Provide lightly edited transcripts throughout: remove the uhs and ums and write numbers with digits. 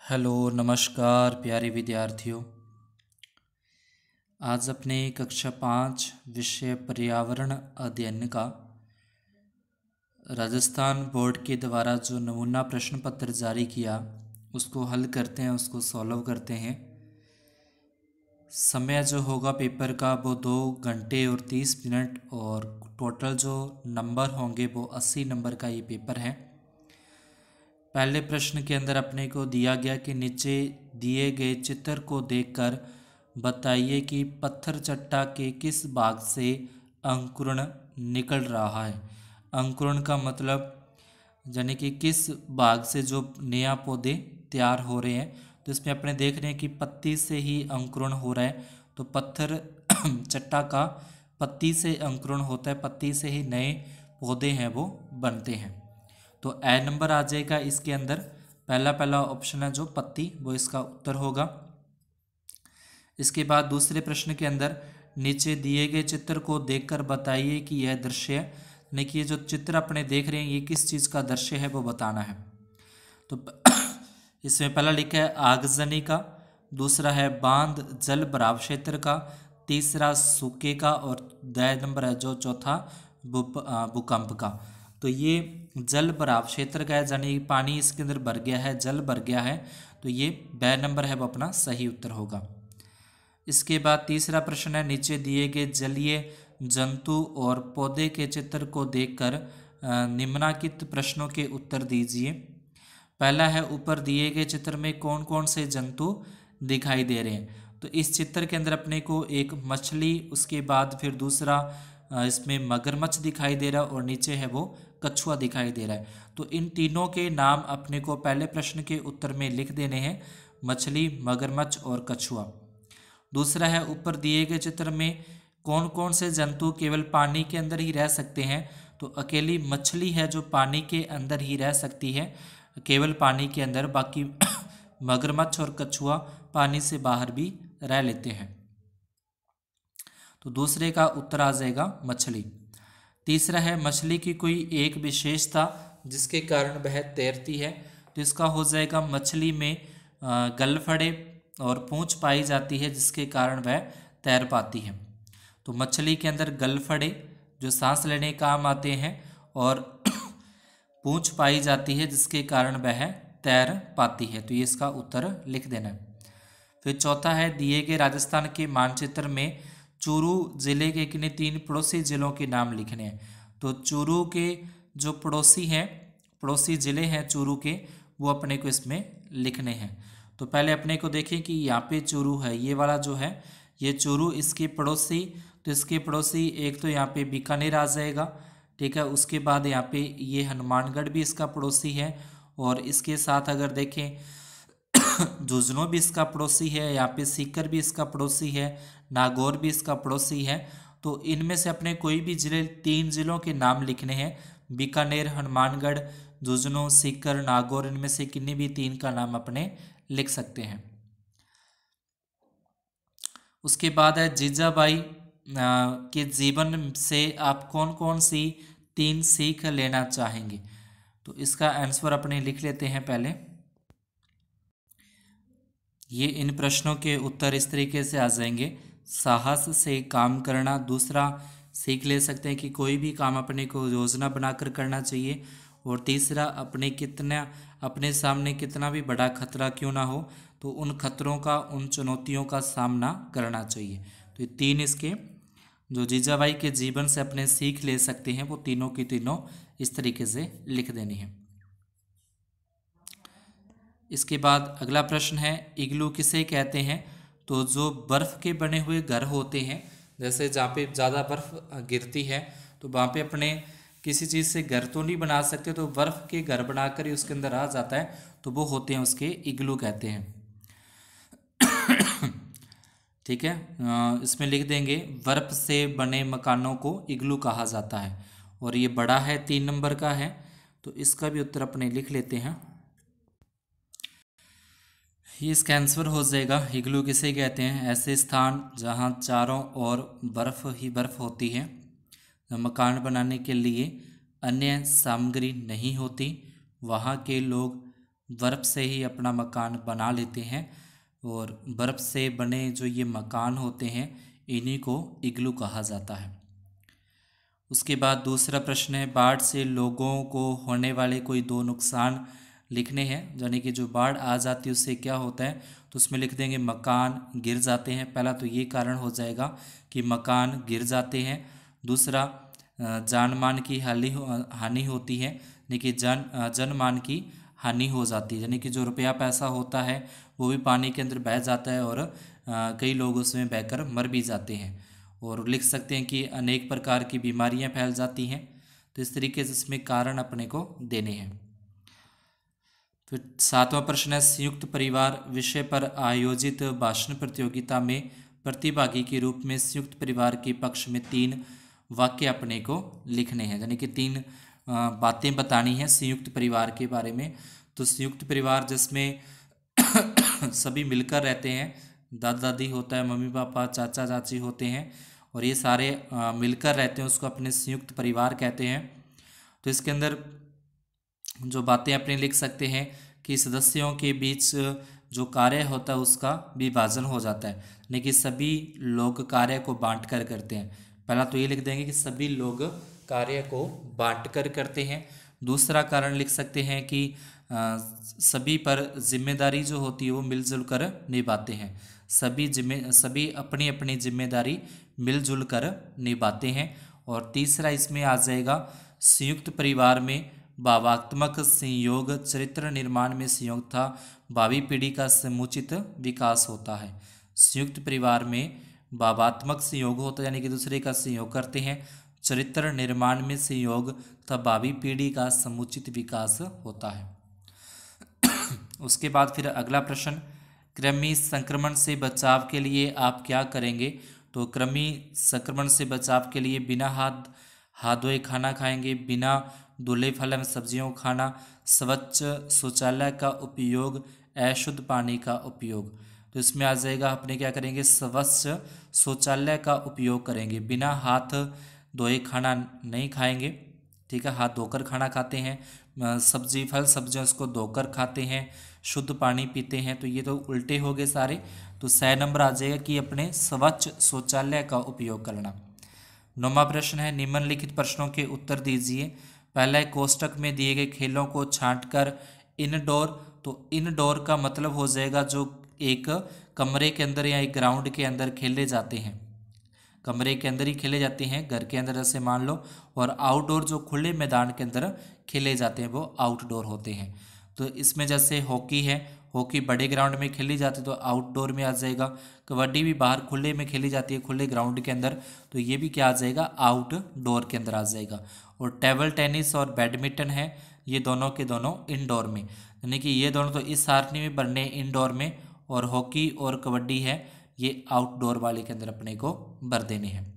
Hello नमस्कार प्यारे विद्यार्थियों। आज अपने कक्षा 5 विषय पर्यावरण अध्ययन का राजस्थान बोर्ड के द्वारा जो नमूना प्रश्न पत्र जारी किया उसको हल करते हैं, उसको सॉल्व करते हैं। समय जो होगा पेपर का वो 2 घंटे और 30 मिनट और टोटल जो नंबर होंगे वो 80 नंबर का ये पेपर है। पहले प्रश्न के अंदर अपने को दिया गया कि नीचे दिए गए चित्र को देखकर बताइए कि पत्थर चट्टा के किस भाग से अंकुरण निकल रहा है। अंकुरण का मतलब यानी कि किस भाग से जो नया पौधे तैयार हो रहे हैं। तो इसमें अपने देख रहे हैं कि पत्ती से ही अंकुरण हो रहा है। तो पत्थर चट्टा का पत्ती से अंकुरण होता है, पत्ती से ही नए पौधे हैं वो बनते हैं। तो ए नंबर आ जाएगा इसके अंदर। पहला ऑप्शन है जो पत्ती, वो इसका उत्तर होगा। इसके बाद दूसरे प्रश्न के अंदर नीचे दिए गए चित्र को देखकर बताइए कि यह दृश्य, यानी कि ये जो चित्र अपने देख रहे हैं ये किस चीज़ का दृश्य है वो बताना है। तो इसमें पहला लिखा है आगजनी का, दूसरा है बांध जल भराव क्षेत्र का, तीसरा सूखे का और द नंबर है जो चौथा भूकंप का। तो ये जल भराव क्षेत्र का है, यानी पानी इसके अंदर भर गया है, जल भर गया है। तो ये ब नंबर है वो अपना सही उत्तर होगा। इसके बाद तीसरा प्रश्न है नीचे दिए गए जलीय जंतु और पौधे के चित्र को देखकर निम्नलिखित प्रश्नों के उत्तर दीजिए। पहला है ऊपर दिए गए चित्र में कौन कौन से जंतु दिखाई दे रहे हैं। तो इस चित्र के अंदर अपने को एक मछली, उसके बाद फिर दूसरा इसमें मगरमच्छ दिखाई दे रहा है और नीचे है वो कछुआ दिखाई दे रहा है। तो इन तीनों के नाम अपने को पहले प्रश्न के उत्तर में लिख देने हैं, मछली, मगरमच्छ और कछुआ। दूसरा है ऊपर दिए गए चित्र में कौन कौन से जंतु केवल पानी के अंदर ही रह सकते हैं। तो अकेली मछली है जो पानी के अंदर ही रह सकती है, केवल पानी के अंदर। बाकी मगरमच्छ और कछुआ पानी से बाहर भी रह लेते हैं। तो दूसरे का उत्तर आ जाएगा मछली। तीसरा है मछली की कोई एक विशेषता जिसके कारण वह तैरती है। तो इसका हो जाएगा मछली में गलफड़े और पूंछ पाई जाती है जिसके कारण वह तैर पाती है। तो मछली के अंदर गलफड़े जो सांस लेने काम आते हैं और पूंछ पाई जाती है जिसके कारण वह तैर पाती है। तो ये इसका उत्तर लिख देना है। फिर चौथा है दिए गए राजस्थान के मानचित्र में चूरू जिले के किन्हीं 3 पड़ोसी जिलों के नाम लिखने हैं। तो चूरू के जो पड़ोसी जिले हैं चूरू के, वो अपने को इसमें लिखने हैं। तो पहले अपने को देखें कि यहाँ पे चूरू है, ये वाला जो है ये चूरू, इसके पड़ोसी, तो इसके पड़ोसी एक तो यहाँ पे बीकानेर आ जाएगा, ठीक है। उसके बाद यहाँ पे ये हनुमानगढ़ भी इसका पड़ोसी है और इसके साथ अगर देखें झुंझुनू भी इसका पड़ोसी है, यहाँ पे सीकर भी इसका पड़ोसी है, नागौर भी इसका पड़ोसी है। तो इनमें से अपने कोई भी जिले 3 जिलों के नाम लिखने हैं, बीकानेर, हनुमानगढ़, झुंझुनू, सीकर, नागौर, इनमें से किन्हीं भी 3 का नाम अपने लिख सकते हैं। उसके बाद है जीजाबाई के जीवन से आप कौन कौन सी 3 सीख लेना चाहेंगे। तो इसका आंसर अपने लिख लेते हैं पहले। ये इन प्रश्नों के उत्तर इस तरीके से आ जाएंगे। साहस से काम करना, दूसरा सीख ले सकते हैं कि कोई भी काम अपने को योजना बनाकर करना चाहिए। और तीसरा अपने सामने कितना भी बड़ा खतरा क्यों ना हो तो उन खतरों का, उन चुनौतियों का सामना करना चाहिए। तो ये 3 इसके जो जीजाबाई के जीवन से अपने सीख ले सकते हैं वो तीनों की तीनों इस तरीके से लिख देनी है। इसके बाद अगला प्रश्न है इग्लू किसे कहते हैं। तो जो बर्फ़ के बने हुए घर होते हैं, जैसे जहाँ पे ज़्यादा बर्फ़ गिरती है तो वहाँ पे अपने किसी चीज़ से घर तो नहीं बना सकते, तो बर्फ़ के घर बनाकर ही उसके अंदर आ जाता है, तो वो होते हैं उसके इग्लू कहते हैं। ठीक है, इसमें लिख देंगे बर्फ़ से बने मकानों को इग्लू कहा जाता है। और ये बड़ा है, 3 नंबर का है, तो इसका भी उत्तर अपने लिख लेते हैं। ये इसका आंसर हो जाएगा इग्लू किसे कहते हैं, ऐसे स्थान जहाँ चारों ओर बर्फ़ ही बर्फ़ होती है, मकान बनाने के लिए अन्य सामग्री नहीं होती, वहाँ के लोग बर्फ़ से ही अपना मकान बना लेते हैं और बर्फ़ से बने जो ये मकान होते हैं इन्हीं को इग्लू कहा जाता है। उसके बाद दूसरा प्रश्न है, बाढ़ से लोगों को होने वाले कोई दो नुकसान लिखने हैं। यानी कि जो बाढ़ आ जाती है उससे क्या होता है, तो उसमें लिख देंगे मकान गिर जाते हैं। पहला तो ये कारण हो जाएगा कि मकान गिर जाते हैं। दूसरा जान मान की हानि होती है, यानी कि जन मान की हानि हो जाती है। यानी कि जो रुपया पैसा होता है वो भी पानी के अंदर बह जाता है और कई लोग उसमें बहकर मर भी जाते हैं। और लिख सकते हैं कि अनेक प्रकार की बीमारियां फैल जाती हैं। तो इस तरीके से इसमें कारण अपने को देने हैं। फिर सातवां प्रश्न है, संयुक्त परिवार विषय पर आयोजित भाषण प्रतियोगिता में प्रतिभागी के रूप में संयुक्त परिवार के पक्ष में 3 वाक्य अपने को लिखने हैं। यानी कि 3 बातें बतानी हैं संयुक्त परिवार के बारे में। तो संयुक्त परिवार जिसमें सभी मिलकर रहते हैं, दादा दादी होता है, मम्मी पापा चाचा चाची होते हैं और ये सारे मिलकर रहते हैं, उसको अपने संयुक्त परिवार कहते हैं। तो इसके अंदर जो बातें अपने लिख सकते हैं कि सदस्यों के बीच जो कार्य होता है उसका विभाजन हो जाता है, लेकिन सभी लोग कार्य को बांट कर करते हैं। पहला तो ये लिख देंगे कि सभी लोग कार्य को बांट कर करते हैं। दूसरा कारण लिख सकते हैं कि सभी पर जिम्मेदारी जो होती है वो मिलजुल कर निभाते हैं। सभी अपनी अपनी जिम्मेदारी मिलजुल कर निभाते हैं। और तीसरा इसमें आ जाएगा, संयुक्त परिवार में भावात्मक संयोग चरित्र निर्माण में संयोग था, भावी पीढ़ी का समुचित विकास होता है। संयुक्त परिवार में भावात्मक संयोग होता है, यानी कि दूसरे का संयोग करते हैं। चरित्र निर्माण में संयोग तथा भावी पीढ़ी का समुचित विकास होता है। उसके बाद फिर अगला प्रश्न, कृमि संक्रमण से बचाव के लिए आप क्या करेंगे। तो कृमि संक्रमण से बचाव के लिए बिना हाथ धोए खाना खाएंगे, बिना धुले फल एवं सब्जियों खाना, स्वच्छ शौचालय का उपयोग, अशुद्ध पानी का उपयोग। तो इसमें आ जाएगा अपने क्या करेंगे, स्वच्छ शौचालय का उपयोग करेंगे, बिना हाथ धोए खाना नहीं खाएंगे। ठीक है, हाथ धोकर खाना खाते हैं, सब्जी फल सब्जियां उसको धोकर खाते हैं, शुद्ध पानी पीते हैं। तो ये तो उल्टे हो गए सारे। तो 6 नंबर आ जाएगा कि अपने स्वच्छ शौचालय का उपयोग करना। 9वां प्रश्न है, निम्नलिखित प्रश्नों के उत्तर दीजिए। पहला कोष्टक में दिए गए खेलों को छांटकर इनडोर, तो इनडोर का मतलब हो जाएगा जो एक कमरे के अंदर या एक ग्राउंड के अंदर खेले जाते हैं, कमरे के अंदर ही खेले जाते हैं, घर के अंदर जैसे मान लो। और आउटडोर जो खुले मैदान के अंदर खेले जाते हैं वो आउटडोर होते हैं। तो इसमें जैसे हॉकी है, हॉकी बड़े ग्राउंड में खेली जाती है तो आउटडोर में आ जाएगा। कबड्डी भी बाहर खुले में खेली जाती है, खुले ग्राउंड के अंदर, तो ये भी क्या आ जाएगा, आउटडोर के अंदर आ जाएगा। और टेबल टेनिस और बैडमिंटन है, ये दोनों के दोनों इंडोर में, यानी कि ये दोनों तो इस सारणी में बनने इंडोर में, और हॉकी और कबड्डी है ये आउटडोर वाले के अंदर अपने को भर देने हैं।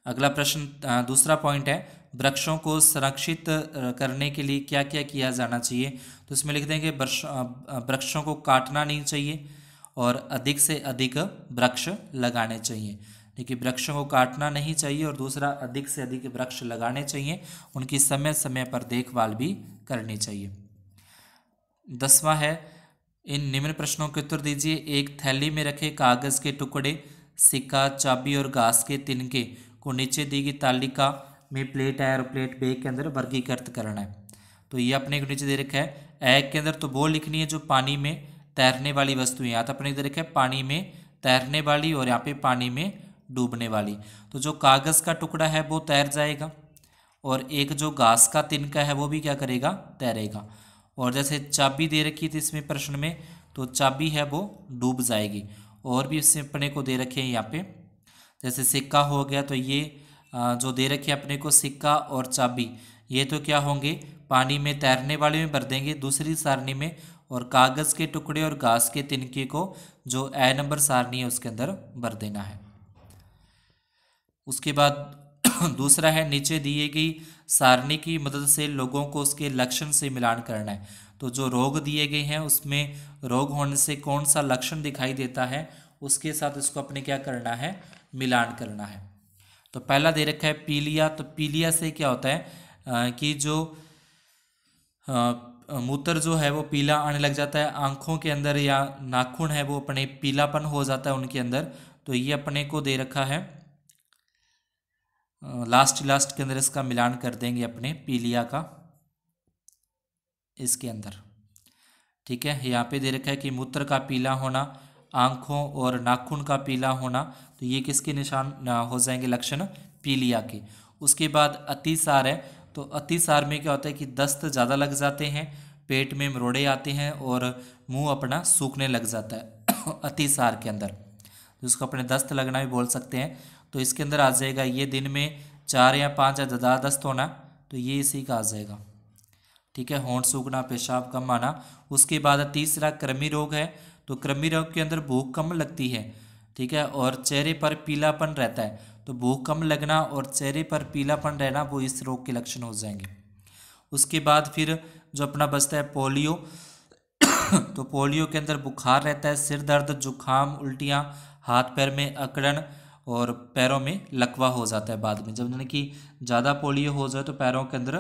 अगला प्रश्न, दूसरा पॉइंट है, वृक्षों को संरक्षित करने के लिए क्या क्या किया जाना चाहिए। तो इसमें लिख देंगे वृक्षों को काटना नहीं चाहिए और अधिक से अधिक वृक्ष लगाने चाहिए। देखिए, वृक्षों को काटना नहीं चाहिए और दूसरा अधिक से अधिक वृक्ष लगाने चाहिए, उनकी समय समय पर देखभाल भी करनी चाहिए। 10वां है, इन निम्न प्रश्नों के उत्तर दीजिए। एक थैली में रखे कागज के टुकड़े, सिक्का, चाबी और घास के तिनके को नीचे दी गई तालिका में प्लेट ए और प्लेट बी के अंदर वर्गीकृत करना है। तो ये अपने को नीचे दे रखा है, ए के अंदर तो वो लिखनी है जो पानी में तैरने वाली वस्तुएं, यहाँ तो अपने दे रखा है पानी में तैरने वाली और यहाँ पे पानी में डूबने वाली। तो जो कागज़ का टुकड़ा है वो तैर जाएगा और एक जो घास का तिनका है वो भी क्या करेगा, तैरेगा। और जैसे चाबी दे रखी थी इसमें प्रश्न में, तो चाबी है वो डूब जाएगी। और भी इसमें अपने को दे रखे हैं यहाँ पे, जैसे सिक्का हो गया, तो ये जो दे रखे अपने को सिक्का और चाबी, ये तो क्या होंगे, पानी में तैरने वाले में भर देंगे दूसरी सारणी में, और कागज़ के टुकड़े और घास के तिनके को जो ए नंबर सारणी है उसके अंदर भर देना है। उसके बाद दूसरा है, नीचे दिए गई सारणी की मदद से लोगों को उसके लक्षण से मिलान करना है। तो जो रोग दिए गए हैं उसमें रोग होने से कौन सा लक्षण दिखाई देता है उसके साथ इसको अपने क्या करना है, मिलान करना है। तो पहला दे रखा है पीलिया। तो पीलिया से क्या होता है कि जो मूत्र जो है वो पीला आने लग जाता है, आंखों के अंदर या नाखून है वो अपने पीलापन हो जाता है उनके अंदर, तो ये अपने को दे रखा है। लास्ट के अंदर इसका मिलान कर देंगे अपने पीलिया का इसके अंदर। ठीक है, यहाँ पे दे रखा है कि मूत्र का पीला होना, आंखों और नाखून का पीला होना, तो ये किसके निशान हो जाएंगे, लक्षण पीलिया के। उसके बाद अतिसार है, तो अतिसार में क्या होता है कि दस्त ज़्यादा लग जाते हैं, पेट में मरोड़े आते हैं और मुंह अपना सूखने लग जाता है अतिसार के अंदर, जिसको अपने दस्त लगना भी बोल सकते हैं। तो इसके अंदर आ जाएगा ये दिन में 4 या 5 या ज़्यादा दस्त होना, तो ये इसी का आ जाएगा। ठीक है, होंठ सूखना, पेशाब कम आना। उसके बाद तीसरा कृमि रोग है, तो कृमि रोग के अंदर भूख कम लगती है। ठीक है, और चेहरे पर पीलापन रहता है, तो भूख कम लगना और चेहरे पर पीलापन रहना वो इस रोग के लक्षण हो जाएंगे। उसके बाद फिर जो अपना बचता है पोलियो तो पोलियो के अंदर बुखार रहता है, सिर दर्द, जुखाम, उल्टियाँ, हाथ पैर में अकड़न और पैरों में लकवा हो जाता है बाद में। जब यानी कि ज़्यादा पोलियो हो जाए तो पैरों के अंदर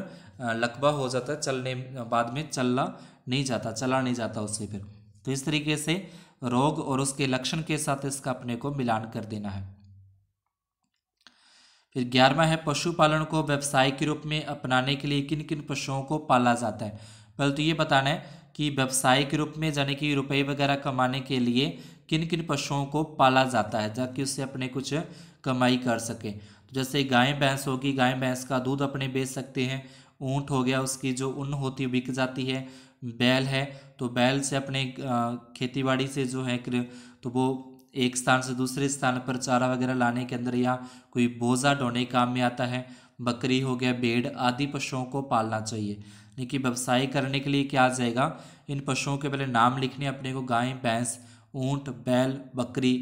लकवा हो जाता है, चलने बाद में चला नहीं जाता उससे फिर। तो इस तरीके से रोग और उसके लक्षण के साथ इसका अपने को मिलान कर देना है। फिर 11वां है पशुपालन को व्यवसाय के रूप में अपनाने के लिए किन किन पशुओं को पाला जाता है। पहले तो ये बताना है कि व्यवसाय के रूप में यानी कि रुपए वगैरह कमाने के लिए किन किन पशुओं को पाला जाता है ताकि उससे अपने कुछ कमाई कर सके। तो जैसे गाय भैंस होगी, गाय भैंस का दूध अपने बेच सकते हैं। ऊँट हो गया, उसकी जो ऊन होती है बिक जाती है। बैल है तो बैल से अपने खेतीबाड़ी से जो है तो वो एक स्थान से दूसरे स्थान पर चारा वगैरह लाने के अंदर या कोई बोझा ढोने काम में आता है। बकरी हो गया, भेड़ आदि पशुओं को पालना चाहिए। लेकिन व्यवसाय करने के लिए क्या आ जाएगा, इन पशुओं के पहले नाम लिखने अपने को, गाय, भैंस, ऊंट, बैल, बकरी,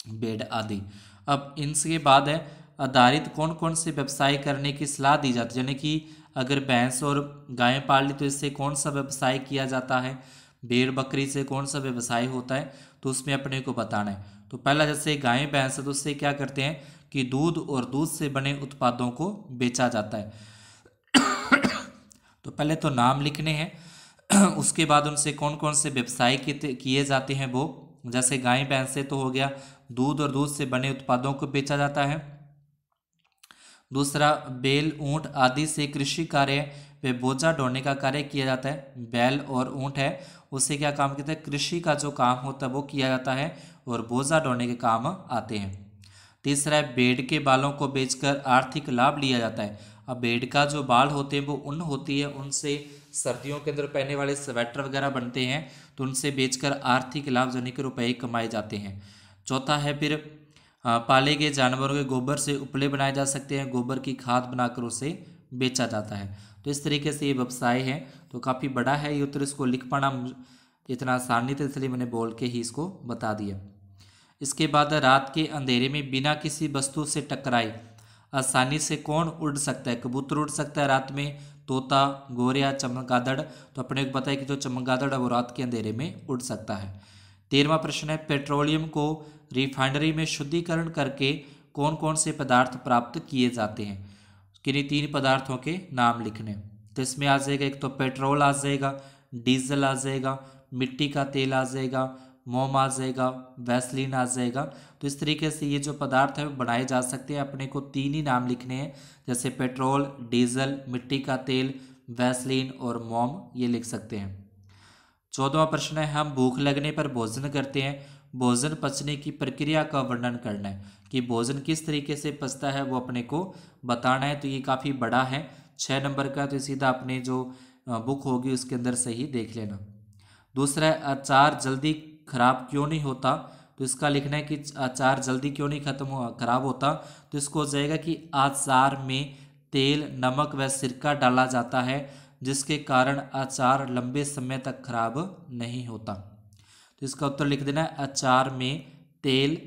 भेड़ आदि। अब इनके बाद है आधारित कौन कौन से व्यवसाय करने की सलाह दी जाती है, यानी कि अगर भैंस और गाय पाल ली तो इससे कौन सा व्यवसाय किया जाता है, भेड़ बकरी से कौन सा व्यवसाय होता है, तो उसमें अपने को बताना है। तो पहला जैसे गाय भैंस है तो उससे क्या करते हैं कि दूध और दूध से बने उत्पादों को बेचा जाता है तो पहले तो नाम लिखने हैं उसके बाद उनसे कौन कौन से व्यवसाय किए जाते हैं वो, जैसे गाय भैंस से तो हो गया दूध और दूध से बने उत्पादों को बेचा जाता है। दूसरा बैल ऊंट आदि से कृषि कार्य व बोझा ढोने का कार्य किया जाता है। बैल और ऊंट है उससे क्या काम करते हैं, कृषि का जो काम होता है वो किया जाता है और बोझा ढोने के काम आते हैं। तीसरा है भेड़ के बालों को बेचकर आर्थिक लाभ लिया जाता है। अब भेड़ का जो बाल होते हैं वो ऊन होती है, उनसे सर्दियों के अंदर पहनने वाले स्वेटर वगैरह बनते हैं, तो उनसे बेचकर आर्थिक लाभ यानी कि रुपये कमाए जाते हैं। चौथा है फिर पाले गए जानवरों के गोबर से उपले बनाए जा सकते हैं, गोबर की खाद बनाकर उसे बेचा जाता है। तो इस तरीके से ये व्यवसाय है, तो काफ़ी बड़ा है ये उत्तर, इसको लिख पाना इतना आसान नहीं था इसलिए मैंने बोल के ही इसको बता दिया। इसके बाद रात के अंधेरे में बिना किसी वस्तु से टकराए आसानी से कौन उड़ सकता है, कबूतर उड़ सकता है रात में, तोता, गोरिया, चमगादड़। तो अपने को पता है कि जो चमगादड़ है वो रात के अंधेरे में उड़ सकता है। 13वां प्रश्न है पेट्रोलियम को रिफाइनरी में शुद्धिकरण करके कौन कौन से पदार्थ प्राप्त किए जाते हैं, किन्हीं 3 पदार्थों के नाम लिखने। तो इसमें आ जाएगा एक तो पेट्रोल आ जाएगा, डीजल आ जाएगा, मिट्टी का तेल आ जाएगा, मोम आ जाएगा, वैसलीन आ जाएगा। तो इस तरीके से ये जो पदार्थ है वो बनाए जा सकते हैं। अपने को 3 ही नाम लिखने हैं, जैसे पेट्रोल, डीजल, मिट्टी का तेल, वैसलीन और मोम, ये लिख सकते हैं। 14वां प्रश्न है हम भूख लगने पर भोजन करते हैं, भोजन पचने की प्रक्रिया का वर्णन करना है कि भोजन किस तरीके से पचता है वो अपने को बताना है। तो ये काफ़ी बड़ा है, 6 नंबर का, तो सीधा अपने जो बुक होगी उसके अंदर से ही देख लेना। दूसरा है अचार जल्दी खराब क्यों नहीं होता, तो इसका लिखना है कि अचार जल्दी क्यों नहीं खराब होता। तो इसको हो जाएगा कि अचार में तेल, नमक व सिरका डाला जाता है जिसके कारण अचार लंबे समय तक खराब नहीं होता। तो इसका उत्तर लिख देना है अचार में तेल,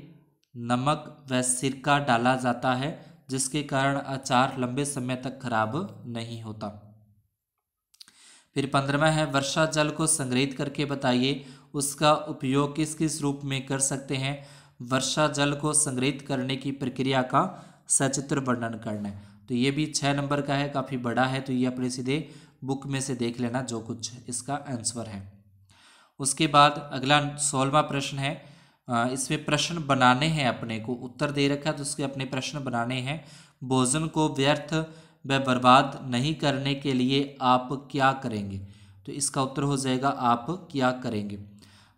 नमक व सिरका डाला जाता है जिसके कारण अचार लंबे समय तक खराब नहीं होता। फिर 15वां है वर्षा जल को संग्रहित करके बताइए उसका उपयोग किस किस रूप में कर सकते हैं। वर्षा जल को संग्रहित करने की प्रक्रिया का सचित्र वर्णन करना है। तो ये भी 6 नंबर का है, काफ़ी बड़ा है, तो ये अपने सीधे बुक में से देख लेना जो कुछ इसका आंसर है। उसके बाद अगला 16वां प्रश्न है। इसमें प्रश्न बनाने हैं, अपने को उत्तर दे रखा है तो उसके अपने प्रश्न बनाने हैं। भोजन को व्यर्थ व बर्बाद नहीं करने के लिए आप क्या करेंगे? तो इसका उत्तर हो जाएगा आप क्या करेंगे।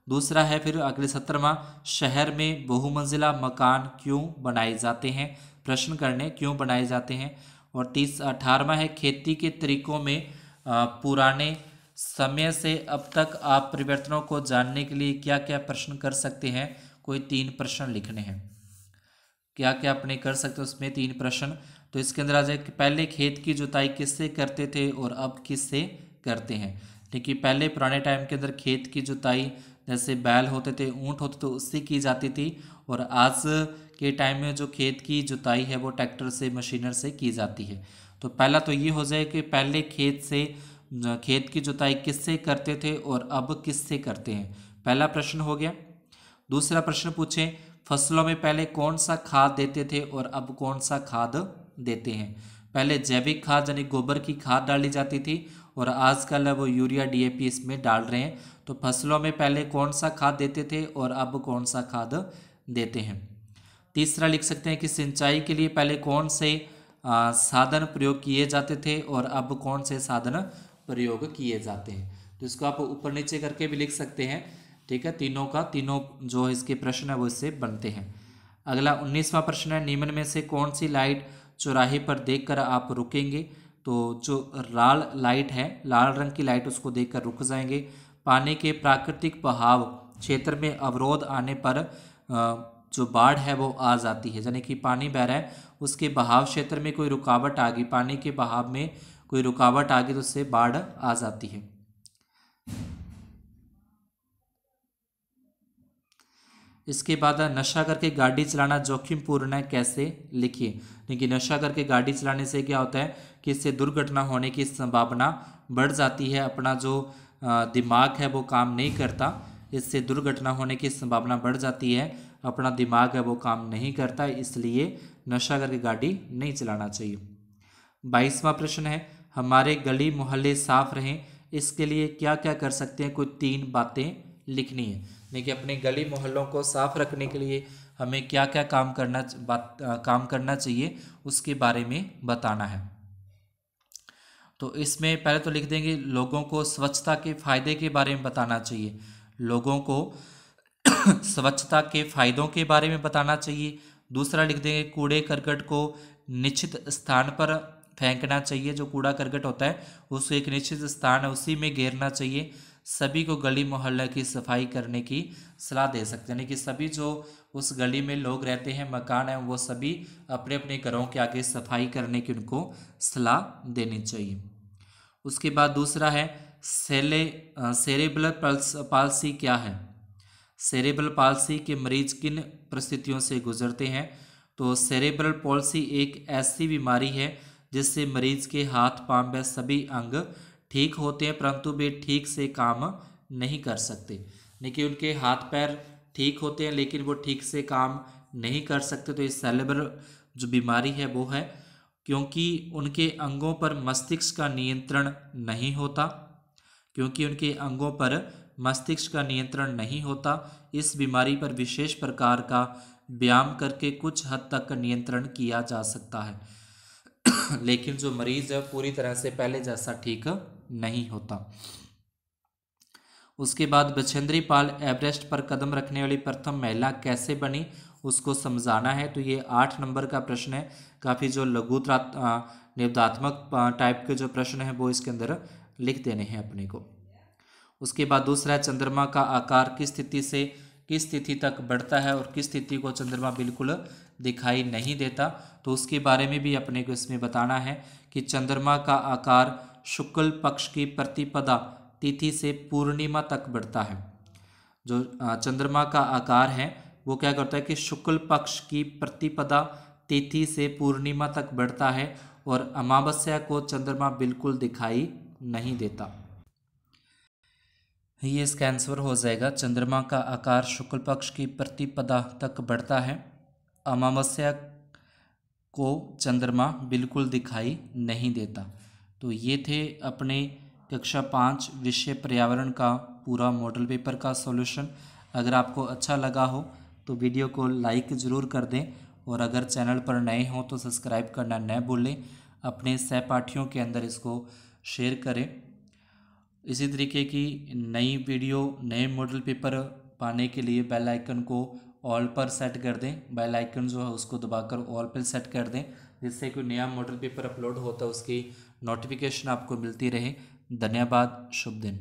दूसरा है फिर अगले 17वां, शहर में बहुमंजिला मकान क्यों बनाए जाते हैं? प्रश्न करने क्यों बनाए जाते हैं। और 18वां है, खेती के तरीकों में पुराने समय से अब तक आप परिवर्तनों को जानने के लिए क्या क्या प्रश्न कर सकते हैं? कोई 3 प्रश्न लिखने हैं। क्या क्या अपने कर सकते हो उसमें 3 प्रश्न। तो इसके अंदर आ जाए कि पहले खेत की जुताई किससे करते थे और अब किससे करते हैं? देखिए पहले पुराने टाइम के अंदर खेत की जुताई जैसे बैल होते थे, ऊंट होते थे, उससे की जाती थी। और आज के टाइम में जो खेत की जुताई है वो ट्रैक्टर से, मशीनर से की जाती है। तो पहला तो ये हो जाए कि पहले खेत की जुताई किससे करते थे और अब किससे करते हैं, पहला प्रश्न हो गया। दूसरा प्रश्न पूछें, फसलों में पहले कौन सा खाद देते थे और अब कौन सा खाद देते हैं? पहले जैविक खाद यानी गोबर की खाद डाली जाती थी और आजकल वो यूरिया डीएपी इसमें डाल रहे हैं। तो फसलों में पहले कौन सा खाद देते थे और अब कौन सा खाद देते हैं। तीसरा लिख सकते हैं कि सिंचाई के लिए पहले कौन से साधन प्रयोग किए जाते थे और अब कौन से साधन प्रयोग किए जाते हैं। तो इसको आप ऊपर नीचे करके भी लिख सकते हैं। ठीक है, तीनों का तीनों जो इसके प्रश्न है वो इससे बनते हैं। अगला 19वां प्रश्न है, निम्न में से कौन सी लाइट चौराहे पर देखकर आप रुकेंगे? तो जो लाल लाइट है, लाल रंग की लाइट, उसको देखकर रुक जाएंगे। पानी के प्राकृतिक बहाव क्षेत्र में अवरोध आने पर जो बाढ़ है वो आ जाती है, यानी कि पानी बह रहा है, उसके बहाव क्षेत्र में कोई रुकावट आ गई, पानी के बहाव में कोई रुकावट आ गई तो उससे बाढ़ आ जाती है। इसके बाद नशा करके गाड़ी चलाना जोखिमपूर्ण है, कैसे? लिखिए। देखिए नशा करके गाड़ी चलाने से क्या होता है कि इससे दुर्घटना होने की संभावना बढ़ जाती है। अपना जो दिमाग है वो काम नहीं करता, इससे दुर्घटना होने की संभावना बढ़ जाती है। अपना दिमाग है वो काम नहीं करता, इसलिए नशा करके गाड़ी नहीं चलाना चाहिए। 22वां प्रश्न है, हमारे गली मोहल्ले साफ रहें इसके लिए क्या क्या कर सकते हैं? कोई 3 बातें लिखनी है। देखिए अपने गली मोहल्लों को साफ रखने के लिए हमें क्या क्या काम करना चाहिए उसके बारे में बताना है। तो इसमें पहले तो लिख देंगे लोगों को स्वच्छता के फायदे के बारे में बताना चाहिए। लोगों को स्वच्छता के फायदों के बारे में बताना चाहिए। दूसरा लिख देंगे कूड़े करकट को निश्चित स्थान पर फेंकना चाहिए। जो कूड़ा करकट होता है उसको एक निश्चित स्थान है उसी में घेरना चाहिए। सभी को गली मोहल्ले की सफाई करने की सलाह दे सकते हैं, यानी कि सभी जो उस गली में लोग रहते हैं, मकान है, वो सभी अपने अपने घरों के आगे सफाई करने की उनको सलाह देनी चाहिए। उसके बाद दूसरा है सेरेब्रल पाल्सी क्या है? सेरेब्रल पाल्सी के मरीज किन परिस्थितियों से गुजरते हैं? तो सेरेब्रल पाल्सी एक ऐसी बीमारी है जिससे मरीज के हाथ पांव व सभी अंग ठीक होते हैं परंतु वे ठीक से काम नहीं कर सकते। यानी उनके हाथ पैर ठीक होते हैं लेकिन वो ठीक से काम नहीं कर सकते। तो इस सेरेब्रल जो बीमारी है वो है क्योंकि उनके अंगों पर मस्तिष्क का नियंत्रण नहीं होता। क्योंकि उनके अंगों पर मस्तिष्क का नियंत्रण नहीं होता। इस बीमारी पर विशेष प्रकार का व्यायाम करके कुछ हद तक नियंत्रण किया जा सकता है लेकिन जो मरीज है पूरी तरह से पहले जैसा ठीक नहीं होता। उसके बाद बछेंद्री पाल एवरेस्ट पर कदम रखने वाली प्रथम महिला कैसे बनी उसको समझाना है। तो ये 8 नंबर का प्रश्न है। काफ़ी जो निबंधात्मक टाइप के जो प्रश्न है वो इसके अंदर लिख देने हैं अपने को। उसके बाद दूसरा है चंद्रमा का आकार किस स्थिति तक बढ़ता है और किस स्थिति को चंद्रमा बिल्कुल दिखाई नहीं देता। तो उसके बारे में भी अपने को इसमें बताना है कि चंद्रमा का आकार शुक्ल पक्ष की प्रतिपदा तिथि से पूर्णिमा तक बढ़ता है। जो चंद्रमा का आकार है वो क्या करता है कि शुक्ल पक्ष की प्रतिपदा तिथि से पूर्णिमा तक बढ़ता है और अमावस्या को चंद्रमा बिल्कुल दिखाई नहीं देता। ये इसका आंसर हो जाएगा। चंद्रमा का आकार शुक्ल पक्ष की प्रतिपदा तक बढ़ता है, अमावस्या को चंद्रमा बिल्कुल दिखाई नहीं देता। तो ये थे अपने कक्षा 5 विषय पर्यावरण का पूरा मॉडल पेपर का सॉल्यूशन। अगर आपको अच्छा लगा हो तो वीडियो को लाइक ज़रूर कर दें, और अगर चैनल पर नए हों तो सब्सक्राइब करना न भूलें। अपने सहपाठियों के अंदर इसको शेयर करें। इसी तरीके की नई वीडियो, नए मॉडल पेपर पाने के लिए बेल आइकन को ऑल पर सेट कर दें। बेल आइकन जो है उसको दबाकर ऑल पर सेट कर दें, जिससे कोई नया मॉडल पेपर अपलोड होता है उसकी नोटिफिकेशन आपको मिलती रहे। धन्यवाद। शुभ दिन।